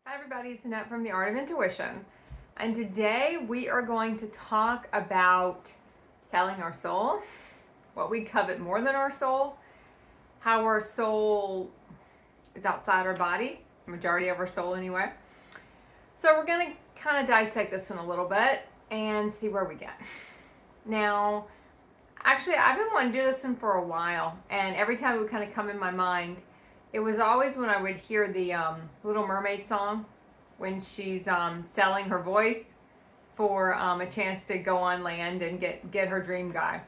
Hi everybody, it's Annette from The Art of Intuition. And today we are going to talk about selling our soul, what we covet more than our soul, how our soul is outside our body, the majority of our soul anyway. So we're going to kind of dissect this one a little bit and see where we get. Now, actually I've been wanting to do this one for a while, and every time it would kind of come in my mind, it was always when I would hear the Little Mermaid song, when she's selling her voice for a chance to go on land and get her dream guy.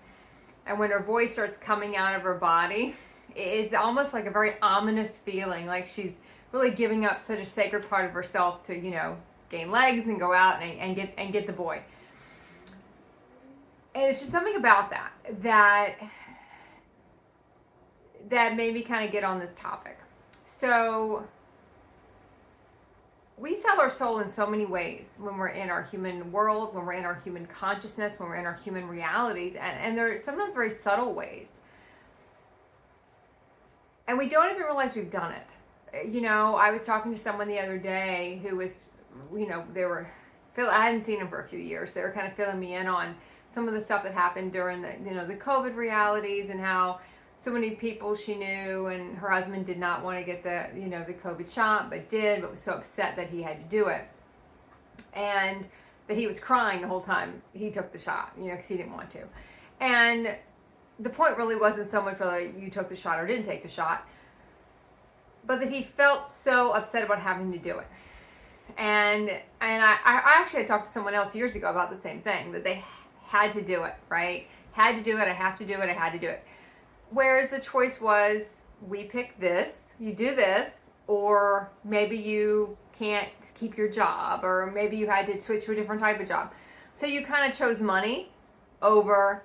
And when her voice starts coming out of her body, it's almost like a very ominous feeling, like she's really giving up such a sacred part of herself to, gain legs and go out and get the boy. And it's just something about that made me kind of get on this topic. So we sell our soul in so many ways when we're in our human world, when we're in our human consciousness, when we're in our human realities, and they're sometimes very subtle ways. And we don't even realize we've done it. I was talking to someone the other day who was, I hadn't seen them for a few years. They were kind of filling me in on some of the stuff that happened during the COVID realities, and how so many people she knew, and her husband did not want to get the COVID shot, but was so upset that he had to do it. And that he was crying the whole time he took the shot, because he didn't want to. And the point really wasn't so much whether you took the shot or didn't take the shot, but that he felt so upset about having to do it. And I actually had talked to someone else years ago about the same thing, that they had to do it, right? Had to do it, I have to do it, I had to do it. Whereas the choice was, we pick this, you do this, or maybe you can't keep your job, or maybe you had to switch to a different type of job. So you kind of chose money over,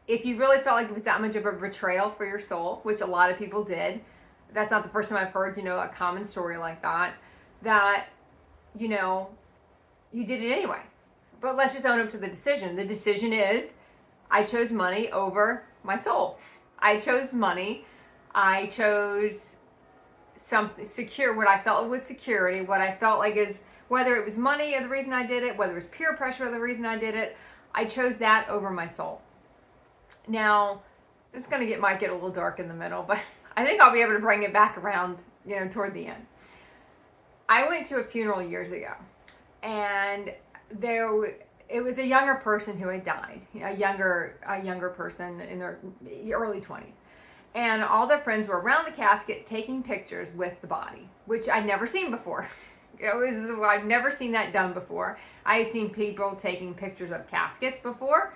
if you really felt like it was that much of a betrayal for your soul, which a lot of people did. That's not the first time I've heard, a common story like that, you did it anyway. But let's just own up to the decision. The decision is, I chose money over my soul. I chose money. I chose something secure, what I felt was security, what I felt like is, whether it was money or the reason I did it, whether it was peer pressure or the reason I did it, I chose that over my soul. Now, it's going to might get a little dark in the middle, but I think I'll be able to bring it back around, toward the end. I went to a funeral years ago, and it was a younger person who had died, a younger person in their early 20s. And all their friends were around the casket taking pictures with the body, which I'd never seen before. I've never seen that done before. I had seen people taking pictures of caskets before,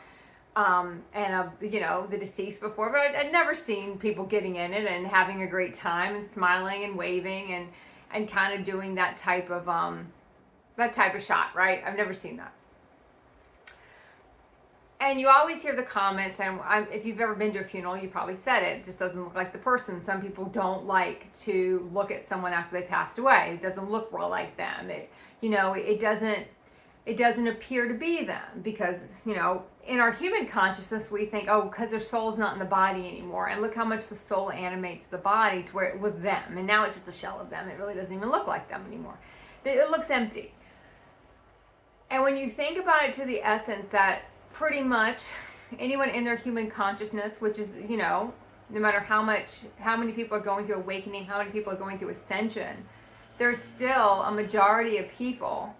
and of, the deceased before, but I'd never seen people getting in it and having a great time and smiling and waving and kind of doing that type of shot, right? I've never seen that. And you always hear the comments, and if you've ever been to a funeral, you probably said it just doesn't look like the person. Some people don't like to look at someone after they passed away. It doesn't look real like them. It doesn't appear to be them, because, in our human consciousness, we think, oh, because their soul's not in the body anymore. And look how much the soul animates the body to where it was them. And now it's just a shell of them. It really doesn't even look like them anymore. It looks empty. And when you think about it to the essence that pretty much anyone in their human consciousness, which is, no matter how many people are going through awakening, how many people are going through ascension, there's still a majority of people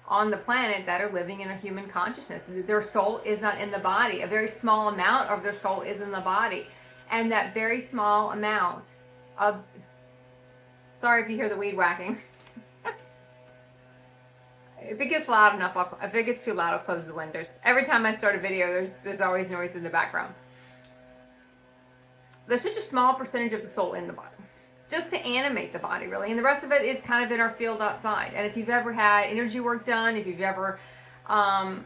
on the planet that are living in a human consciousness. Their soul is not in the body. A very small amount of their soul is in the body. And that very small amount of, sorry if you hear the weed whacking. If it gets loud enough, if it gets too loud, I'll close the windows. Every time I start a video, there's always noise in the background. There's such a small percentage of the soul in the body, just to animate the body, really. And the rest of it is kind of in our field outside. And if you've ever had energy work done, if you've ever, I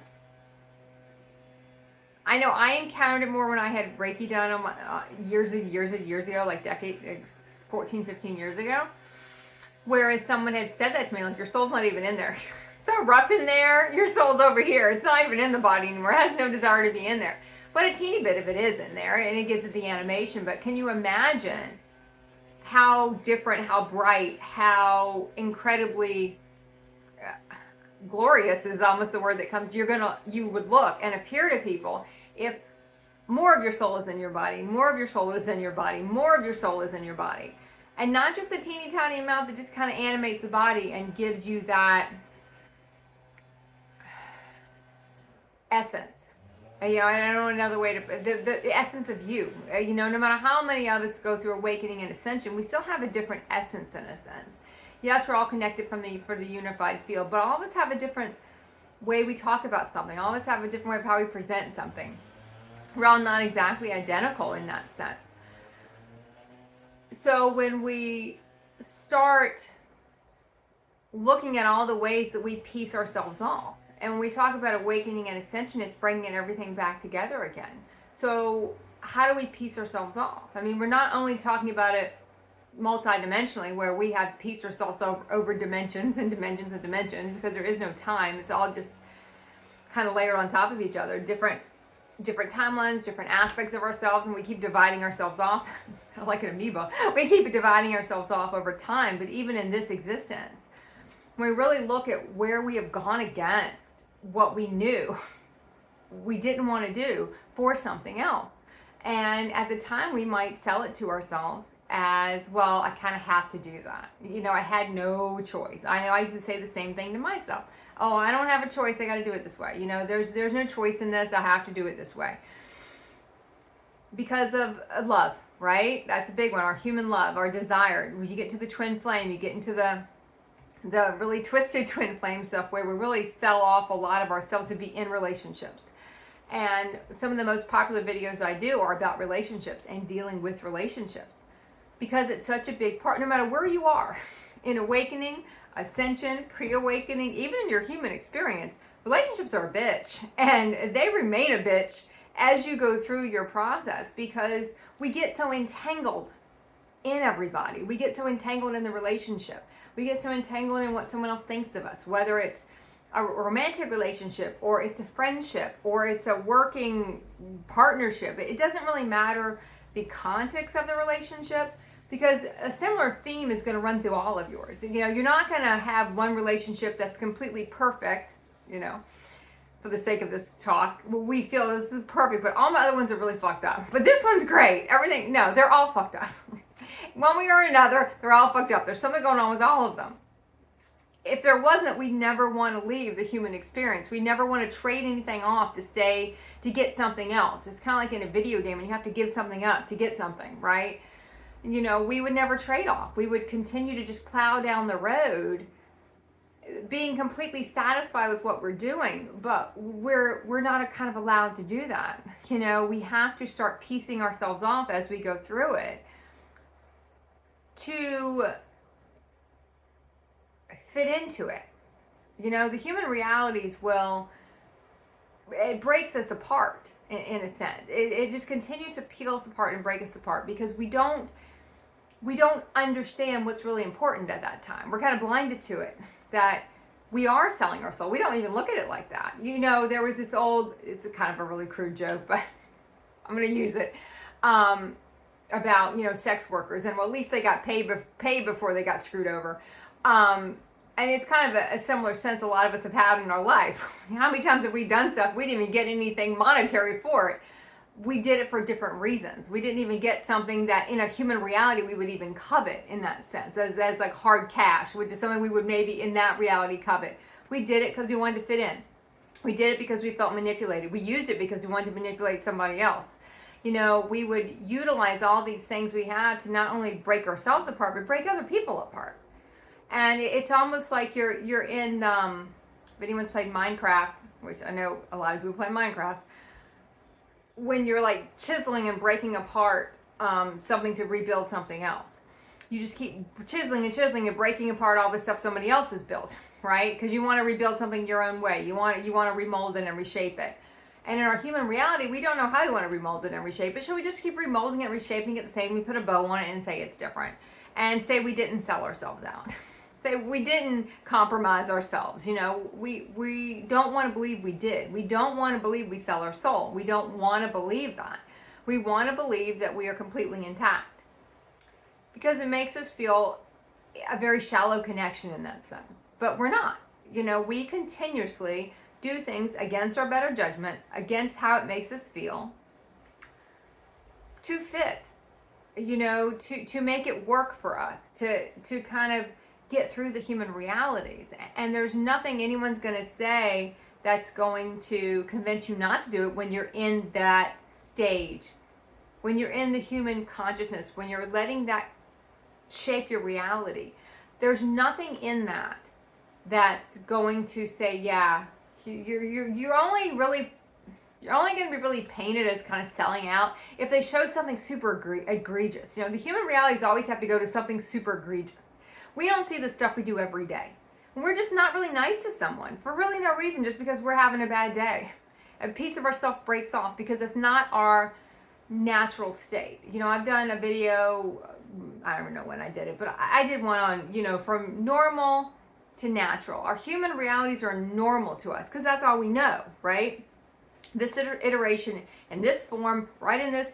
know I encountered it more when I had Reiki done on my, years ago, like 14, 15 years ago. Whereas someone had said that to me, like, your soul's not even in there. So rough in there, your soul's over here. It's not even in the body anymore. It has no desire to be in there. But a teeny bit of it is in there, and it gives it the animation. But can you imagine how different, how bright, how incredibly glorious is almost the word that comes. You would look and appear to people if more of your soul is in your body, more of your soul is in your body, more of your soul is in your body. And not just the teeny tiny amount that just kind of animates the body and gives you that essence. I don't know another way to, the essence of you. No matter how many of us go through awakening and ascension, we still have a different essence in a sense. Yes, we're all connected for the unified field, but all of us have a different way we talk about something. All of us have a different way of how we present something. We're all not exactly identical in that sense. So when we start looking at all the ways that we piece ourselves off, and when we talk about awakening and ascension, it's bringing everything back together again. So how do we piece ourselves off? I mean, we're not only talking about it multidimensionally, where we have pieced ourselves over dimensions and dimensions and dimensions, because there is no time. It's all just kind of layered on top of each other, different timelines, different aspects of ourselves, and we keep dividing ourselves off like an amoeba. We keep dividing ourselves off over time. But even in this existence, when we really look at where we have gone against what we knew we didn't want to do for something else, and at the time we might sell it to ourselves as, well, I kind of have to do that. I had no choice. I know I used to say the same thing to myself. Oh, I don't have a choice. I got to do it this way. There's no choice in this. I have to do it this way. Because of love, right? That's a big one. Our human love, our desire. When you get to the twin flame, you get into the really twisted twin flame stuff, where we really sell off a lot of ourselves to be in relationships. And some of the most popular videos I do are about relationships and dealing with relationships, because it's such a big part, no matter where you are, in awakening, ascension, pre-awakening, even in your human experience. Relationships are a bitch, and they remain a bitch as you go through your process, because we get so entangled in everybody. We get so entangled in the relationship. We get so entangled in what someone else thinks of us, whether it's a romantic relationship, or it's a friendship, or it's a working partnership. It doesn't really matter the context of the relationship, because a similar theme is going to run through all of yours. You're not going to have one relationship that's completely perfect, for the sake of this talk. We feel this is perfect, but all my other ones are really fucked up. But this one's great. Everything, no, they're all fucked up. One way or another, they're all fucked up. There's something going on with all of them. If there wasn't, we never want to leave the human experience. We never want to trade anything off to get something else. It's kind of like in a video game, and you have to give something up to get something, right? We would never trade off. We would continue to just plow down the road, being completely satisfied with what we're doing, but we're not kind of allowed to do that. We have to start piecing ourselves off as we go through it to fit into it. The human realities it breaks us apart in a sense. It just continues to peel us apart and break us apart, because we don't understand what's really important at that time. We're kind of blinded to it, that we are selling our soul. We don't even look at it like that. There was this it's a kind of a really crude joke, but I'm going to use it, about, sex workers, and well, at least they got paid before they got screwed over. And it's kind of a similar sense a lot of us have had in our life. How many times have we done stuff, we didn't even get anything monetary for it. We did it for different reasons. We didn't even get something that in a human reality we would even covet in that sense, as like hard cash, which is something we would maybe in that reality covet. We did it because we wanted to fit in. We did it because we felt manipulated. We used it because we wanted to manipulate somebody else. We would utilize all these things we had to not only break ourselves apart, but break other people apart. And it's almost like you're in, if anyone's played Minecraft, which I know a lot of people play Minecraft, when you're like chiseling and breaking apart something to rebuild something else. You just keep chiseling and breaking apart all the stuff somebody else has built, right? Because you want to rebuild something your own way. You want to remold it and reshape it. And in our human reality, we don't know how we want to remold it and reshape it. So we just keep remolding it, reshaping it the same. We put a bow on it and say it's different. And say we didn't sell ourselves out. Say we didn't compromise ourselves. We don't want to believe we did. We don't want to believe we sell our soul. We don't want to believe that. We want to believe that we are completely intact. because it makes us feel a very shallow connection in that sense. But we're not. We continuously do things against our better judgment, against how it makes us feel, to fit, to make it work for us, to kind of get through the human realities. And there's nothing anyone's going to say that's going to convince you not to do it when you're in that stage, when you're in the human consciousness, when you're letting that shape your reality. There's nothing in that that's going to say, yeah, you're only going to be really painted as kind of selling out if they show something super egregious. The human realities always have to go to something super egregious. We don't see the stuff we do every day. We're just not really nice to someone for really no reason, just because we're having a bad day. A piece of ourself breaks off because it's not our natural state. I've done a video, I don't know when I did it, but I did one on, from normal to natural. Our human realities are normal to us because that's all we know, right? This iteration in this form, right in this,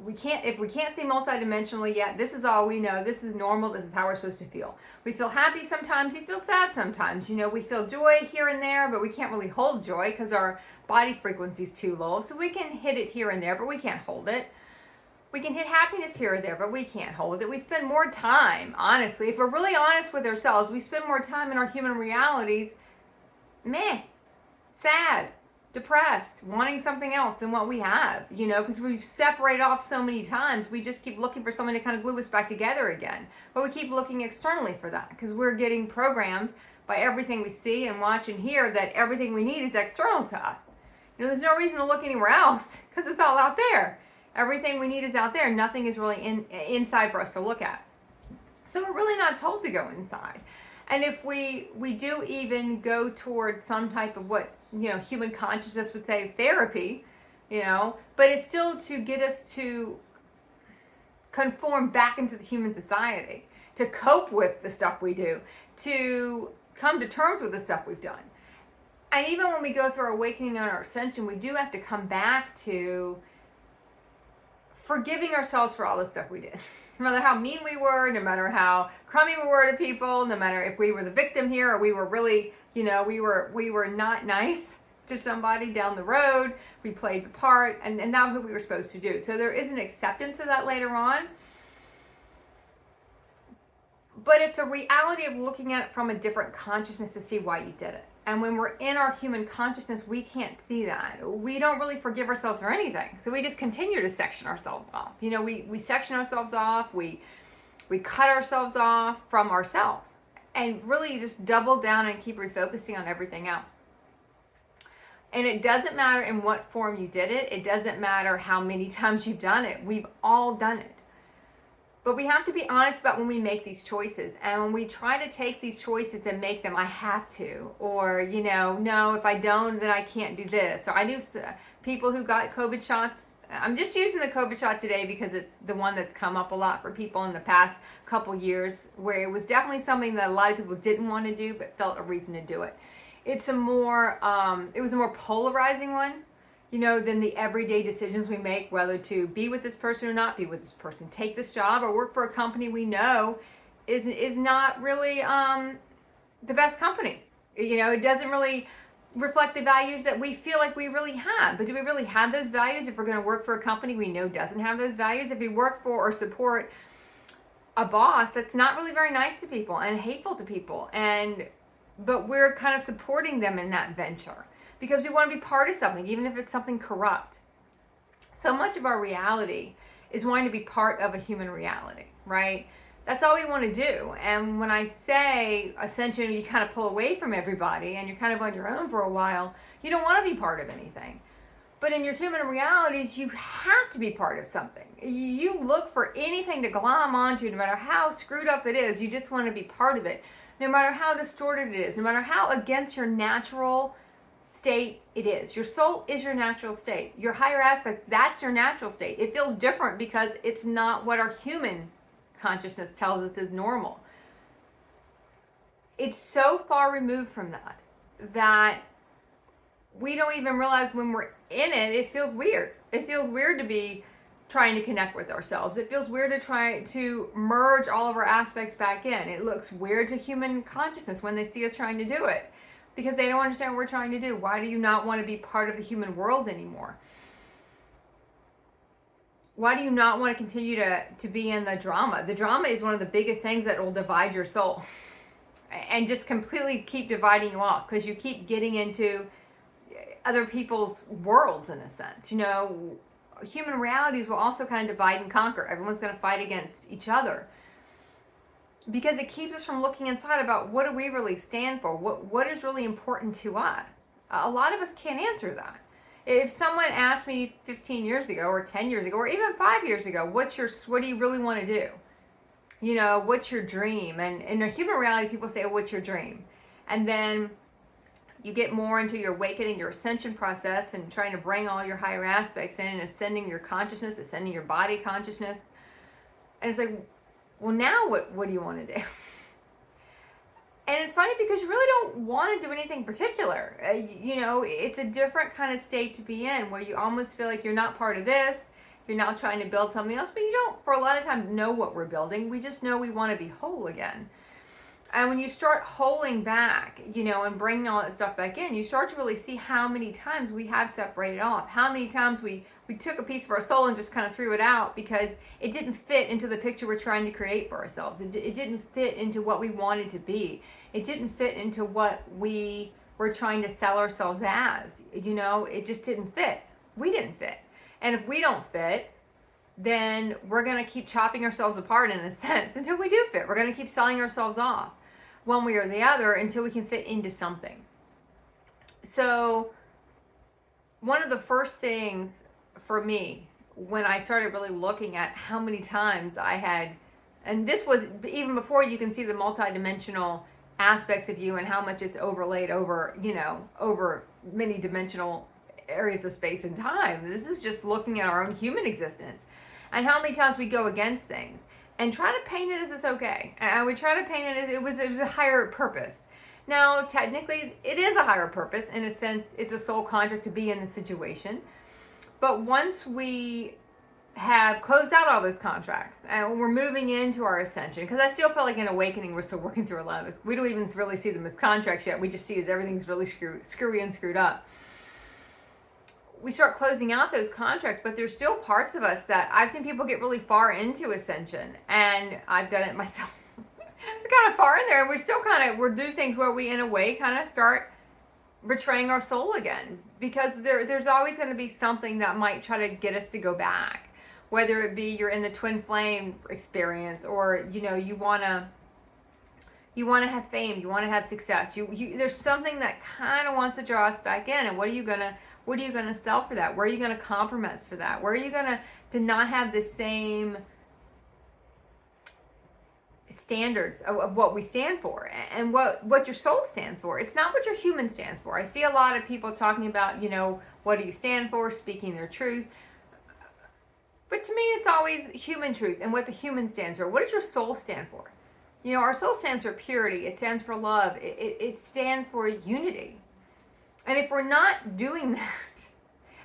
if we can't see multidimensionally yet, this is all we know. This is normal. This is how we're supposed to feel. We feel happy sometimes. We feel sad sometimes. We feel joy here and there, but we can't really hold joy because our body frequency is too low. So we can hit it here and there, but we can't hold it. We can hit happiness here or there, but we can't hold it. We spend more time, honestly, if we're really honest with ourselves, we spend more time in our human realities, sad, depressed, wanting something else than what we have, because we've separated off so many times. We just keep looking for someone to kind of glue us back together again. But we keep looking externally for that because we're getting programmed by everything we see and watch and hear that everything we need is external to us. There's no reason to look anywhere else because it's all out there. Everything we need is out there. Nothing is really inside for us to look at. So we're really not told to go inside. And if we do even go towards some type of what, human consciousness would say therapy, but it's still to get us to conform back into the human society, to cope with the stuff we do, to come to terms with the stuff we've done. And even when we go through our awakening and our ascension, we do have to come back to forgiving ourselves for all the stuff we did. No matter how mean we were, no matter how crummy we were to people, no matter if we were the victim here or we were really, we were not nice to somebody down the road, we played the part, and that was what we were supposed to do. So there is an acceptance of that later on. But it's a reality of looking at it from a different consciousness to see why you did it. And when we're in our human consciousness, we can't see that. We don't really forgive ourselves for anything. So we just continue to section ourselves off. We section ourselves off, we cut ourselves off from ourselves, and really just double down and keep refocusing on everything else. And it doesn't matter in what form you did it. It doesn't matter how many times you've done it. We've all done it. But we have to be honest about when we make these choices. And when we try to take these choices and make them, I have to, or, no, if I don't, then I can't do this. Or I knew people who got COVID shots. I'm just using the COVID shot today because it's the one that's come up a lot for people in the past couple years, where it was definitely something that a lot of people didn't want to do, but felt a reason to do it. It was a more polarizing one, than the everyday decisions we make, whether to be with this person or not be with this person, take this job or work for a company we know is not really the best company. It doesn't really reflect the values that we feel like we really have. But do we really have those values if we're going to work for a company we know doesn't have those values? If we work for or support a boss that's not really very nice to people and hateful to people, but we're kind of supporting them in that venture because we want to be part of something, even if it's something corrupt. So much of our reality is wanting to be part of a human reality, right? That's all we want to do. And when I say ascension, you kind of pull away from everybody and you're kind of on your own for a while, you don't want to be part of anything. But in your human realities, you have to be part of something. You look for anything to glom onto, no matter how screwed up it is. You just want to be part of it. No matter how distorted it is, no matter how against your natural state it is. Your soul is your natural state. Your higher aspects, that's your natural state. It feels different because it's not what our human consciousness tells us is normal. It's so far removed from that we don't even realize when we're in it, it feels weird. It feels weird to be trying to connect with ourselves. It feels weird to try to merge all of our aspects back in. It looks weird to human consciousness when they see us trying to do it because they don't understand what we're trying to do. Why do you not want to be part of the human world anymore? Why do you not want to continue to be in the drama? The drama is one of the biggest things that will divide your soul and just completely keep dividing you off because you keep getting into other people's worlds in a sense. You know, human realities will also kind of divide and conquer. Everyone's going to fight against each other because it keeps us from looking inside about what do we really stand for? What is really important to us? A lot of us can't answer that. If someone asked me 15 years ago or 10 years ago or even 5 years ago, what do you really want to do? You know, what's your dream? And in a human reality, people say, oh, what's your dream? And then you get more into your awakening, your ascension process, and trying to bring all your higher aspects in and ascending your consciousness, ascending your body consciousness. And it's like, well, now what do you want to do? And it's funny because you really don't want to do anything particular. You know, it's a different kind of state to be in where you almost feel like you're not part of this. You're now trying to build something else, but you don't, for a lot of times, know what we're building. We just know we want to be whole again. And when you start holding back, you know, and bringing all that stuff back in, you start to really see how many times we have separated off. How many times we took a piece of our soul and just kind of threw it out because it didn't fit into the picture we're trying to create for ourselves. It didn't fit into what we wanted to be. It didn't fit into what we were trying to sell ourselves as. You know, it just didn't fit. We didn't fit. And if we don't fit, then we're going to keep chopping ourselves apart in a sense until we do fit. We're going to keep selling ourselves off one way or the other until we can fit into something. So one of the first things for me when I started really looking at how many times I had, and this was even before you can see the multidimensional aspects of you and how much it's overlaid over, you know, over many dimensional areas of space and time. This is just looking at our own human existence and how many times we go against things and try to paint it as it's okay. And we try to paint it as it was a higher purpose. Now, technically, it is a higher purpose. In a sense, it's a soul contract to be in the situation. But once we have closed out all those contracts and we're moving into our ascension, because I still feel like in awakening, we're still working through a lot of this. We don't even really see them as contracts yet. We just see as everything's really screwy and screwed up. We start closing out those contracts, but there's still parts of us that I've seen people get really far into ascension, and I've done it myself. We're kind of far in there, and we're do things where we, in a way, kind of start betraying our soul again, because there's always going to be something that might try to get us to go back, whether it be you're in the twin flame experience, or you know you want to have fame, you want to have success. There's something that kind of wants to draw us back in, and what are you gonna sell for that? Where are you gonna compromise for that? Where are you gonna to not have the same standards of what we stand for and what your soul stands for? It's not what your human stands for. I see a lot of people talking about, you know, what do you stand for, speaking their truth. But to me, it's always human truth and what the human stands for. What does your soul stand for? You know, our soul stands for purity. It stands for love. It stands for unity. And if we're not doing that,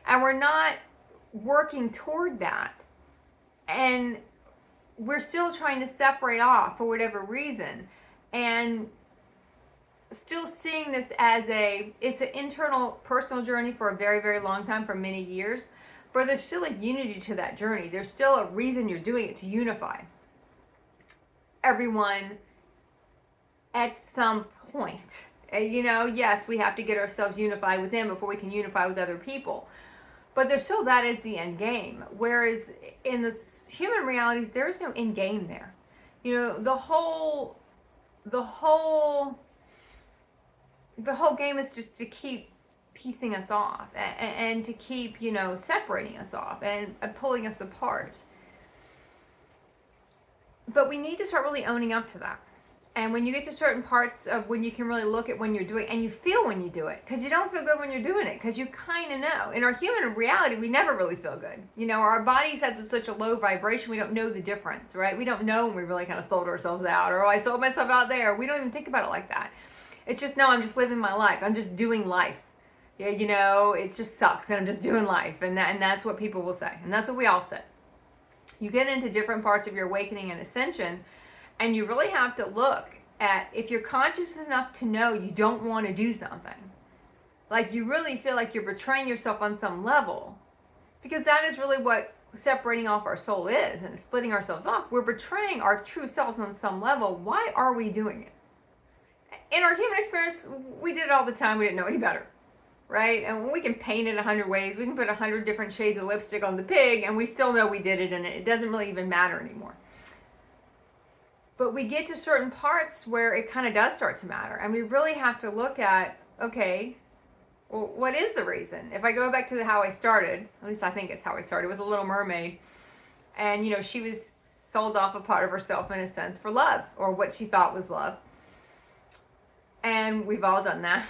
and we're not working toward that, and we're still trying to separate off for whatever reason, and still seeing this as it's an internal personal journey for a very, very long time, for many years, but there's still a unity to that journey. There's still a reason you're doing it, to unify everyone at some point. You know, yes, we have to get ourselves unified with them before we can unify with other people. But there's still that is the end game. Whereas in the human realities, there is no end game there. You know, the whole game is just to keep piecing us off and to keep, you know, separating us off and pulling us apart. But we need to start really owning up to that. And when you get to certain parts of when you can really look at when you're doing, and you feel when you do it, because you don't feel good when you're doing it, because you kind of know. In our human reality, we never really feel good. You know, our bodies have such a low vibration, we don't know the difference, right? We don't know when we really kind of sold ourselves out, or, oh, I sold myself out there. We don't even think about it like that. It's just, no, I'm just living my life. I'm just doing life. Yeah, you know, it just sucks, and I'm just doing life. And that's what people will say. And that's what we all say. You get into different parts of your awakening and ascension, and you really have to look at if you're conscious enough to know you don't want to do something. Like you really feel like you're betraying yourself on some level, because that is really what separating off our soul is, and splitting ourselves off. We're betraying our true selves on some level. Why are we doing it? In our human experience, we did it all the time. We didn't know any better, right? And we can paint it 100 ways. We can put 100 different shades of lipstick on the pig, and we still know we did it, and it doesn't really even matter anymore. But we get to certain parts where it kind of does start to matter, and we really have to look at, okay, well, what is the reason? If I go back to how I started, at least I think it's how I started, with a Little Mermaid, and she was sold off a part of herself in a sense for love, or what she thought was love. And we've all done that.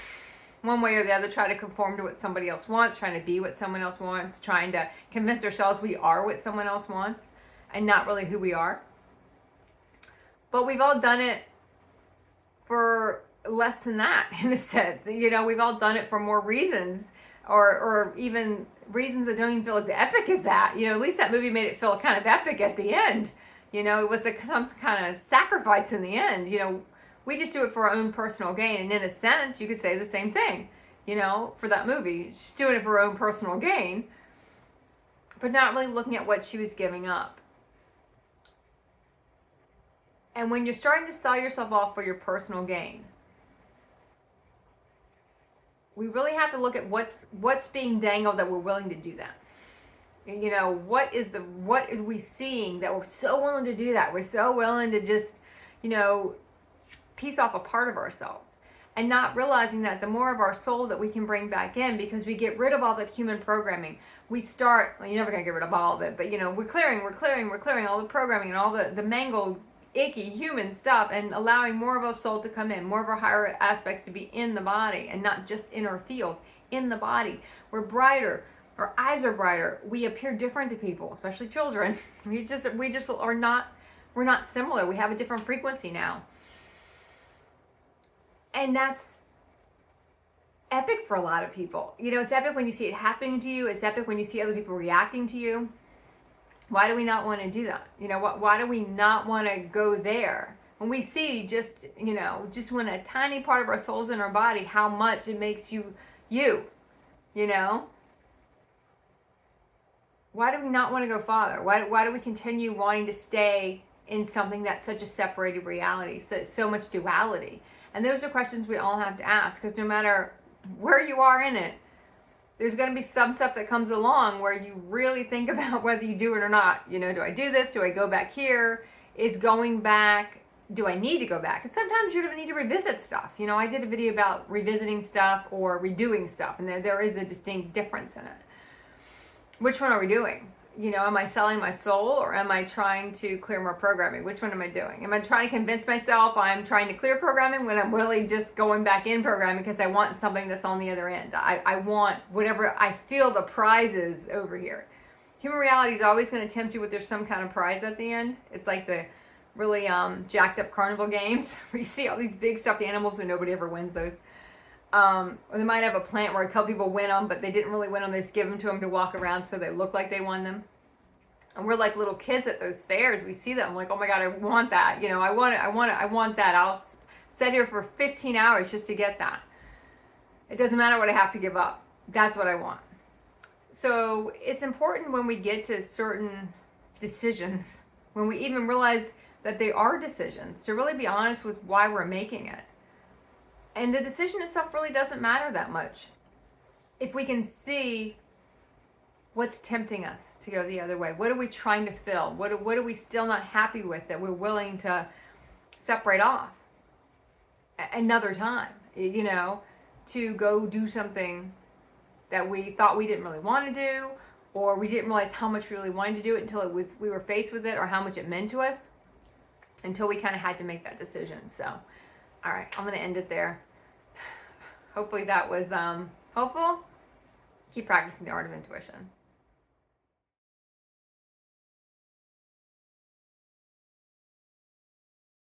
One way or the other, try to conform to what somebody else wants, trying to be what someone else wants, trying to convince ourselves we are what someone else wants, and not really who we are. But we've all done it for less than that, in a sense. We've all done it for more reasons, or even reasons that don't even feel as epic as that. At least that movie made it feel kind of epic at the end. It was some kind of sacrifice in the end. We just do it for our own personal gain. And in a sense, you could say the same thing, for that movie. She's doing it for her own personal gain, but not really looking at what she was giving up. And when you're starting to sell yourself off for your personal gain, we really have to look at what's being dangled that we're willing to do that. What is we seeing that we're so willing to do that? We're so willing to just, piece off a part of ourselves, and not realizing that the more of our soul that we can bring back in, because we get rid of all the human programming. We start, you're never going to get rid of all of it, but we're clearing all the programming and all the mangled, icky human stuff, and allowing more of our soul to come in, more of our higher aspects to be in the body, and not just in our field, in the body. We're brighter, our eyes are brighter, we appear different to people, especially children. We just are not, we're not similar. We have a different frequency now. And that's epic for a lot of people. It's epic when you see it happening to you. It's epic when you see other people reacting to you. Why do we not want to do that? Why do we not want to go there? When we see just when a tiny part of our soul's in our body, how much it makes you. Why do we not want to go farther? Why do we continue wanting to stay in something that's such a separated reality, so much duality? And those are questions we all have to ask, because no matter where you are in it, there's going to be some stuff that comes along where you really think about whether you do it or not. Do I do this? Do I go back here? Is going back, do I need to go back? And sometimes you're going to need to revisit stuff. I did a video about revisiting stuff or redoing stuff, and there is a distinct difference in it. Which one are we doing? Am I selling my soul, or am I trying to clear more programming? Which one am I doing? Am I trying to convince myself I'm trying to clear programming when I'm really just going back in programming because I want something that's on the other end? I want whatever I feel the prize is over here. Human reality is always going to tempt you with there's some kind of prize at the end. It's like the really jacked up carnival games where you see all these big stuffed animals and nobody ever wins those. Or they might have a plant where a couple people win them, but they didn't really win them. They just give them to them to walk around so they look like they won them. And we're like little kids at those fairs. We see them, I'm like, oh my God, I want that. I want that. I'll sit here for 15 hours just to get that. It doesn't matter what I have to give up. That's what I want. So it's important when we get to certain decisions, when we even realize that they are decisions, to really be honest with why we're making it. And the decision itself really doesn't matter that much if we can see what's tempting us to go the other way. What are we trying to fill? What are we still not happy with that we're willing to separate off another time, to go do something that we thought we didn't really want to do, or we didn't realize how much we really wanted to do it until we were faced with it, or how much it meant to us, until we kind of had to make that decision. So, all right, I'm going to end it there. Hopefully that was helpful. Keep practicing the art of intuition.